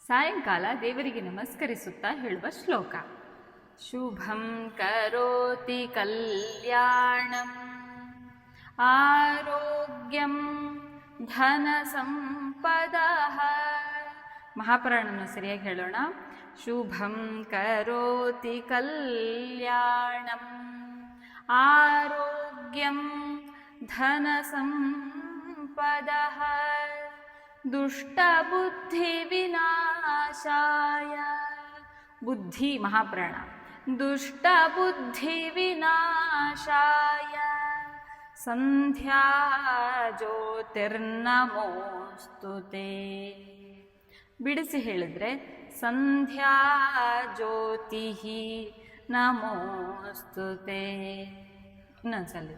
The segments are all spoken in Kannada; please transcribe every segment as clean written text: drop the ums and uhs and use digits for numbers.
ಸಾಯಂಕಾಲ ದೇವರಿಗೆ ನಮಸ್ಕರಿಸುತ್ತಾ ಹೇಳುವ ಶ್ಲೋಕ. ಶುಭಂ ಕರೋತಿ ಕಲ್ಯಾಣಂ ಆರೋಗ್ಯಂ ಧನ ಸಂಪದಃ. ಮಹಾಪುರಾಣನ ಸರಿಯಾಗಿ ಹೇಳೋಣ. ಶುಭಂ ಕರೋತಿ ಕಲ್ಯಾಣಂ ಆರೋಗ್ಯಂ ಧನ ಸಂಪದಃ ದುಷ್ಟಬುದ್ಧಿ ವಿನಾಶಾಯ. ಬುದ್ಧಿ ಮಹಾಪ್ರಾಣ. ದುಷ್ಟಬುದ್ಧಿ ವಿನಾಶಾಯ ಸಂಧ್ಯಾ ಜ್ಯೋತಿರ್ನಮೋಸ್ತುತೆ. ಬಿಡಿಸಿ ಹೇಳಿದ್ರೆ ಸಂಧ್ಯಾ ಜ್ಯೋತಿ ನಮೋಸ್ತುತೆ. ಇನ್ನೊಂದ್ಸಲಿ.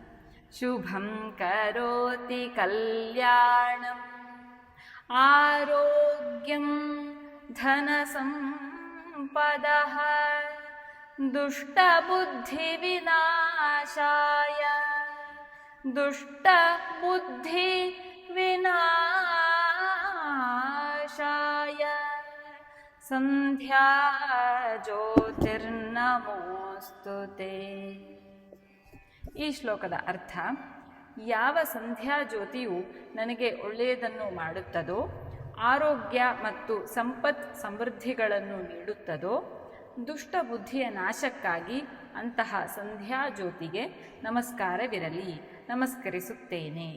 ಶುಭಂ ಕರೋತಿ ಕಲ್ಯಾಣಂ ಆರೋಗ್ಯಂ ಧನ ಸಂಪದಃ ದುಷ್ಟಬುದ್ಧಿ ವಿನಾಶಾಯ ದುಷ್ಟಬುದ್ಧಿ ವಿನಾಶಾಯ ಸಂಧ್ಯಾ ಜ್ಯೋತಿರ್ನಮೋಸ್ತುತೆ. ಈ ಶ್ಲೋಕದ ಅರ್ಥ: ಯಾವ ಸಂಧ್ಯಾ ಜ್ಯೋತಿಯು ನನಗೆ ಒಳ್ಳೆಯದನ್ನು ಮಾಡುತ್ತದೋ, ಆರೋಗ್ಯ ಮತ್ತು ಸಂಪತ್ ಸಮೃದ್ಧಿಗಳನ್ನು ನೀಡುತ್ತದೋ, ದುಷ್ಟ ಬುದ್ಧಿಯ ನಾಶಕ್ಕಾಗಿ ಅಂತಹ ಸಂಧ್ಯಾ ಜ್ಯೋತಿಗೆ ನಮಸ್ಕಾರವಿರಲಿ, ನಮಸ್ಕರಿಸುತ್ತೇನೆ.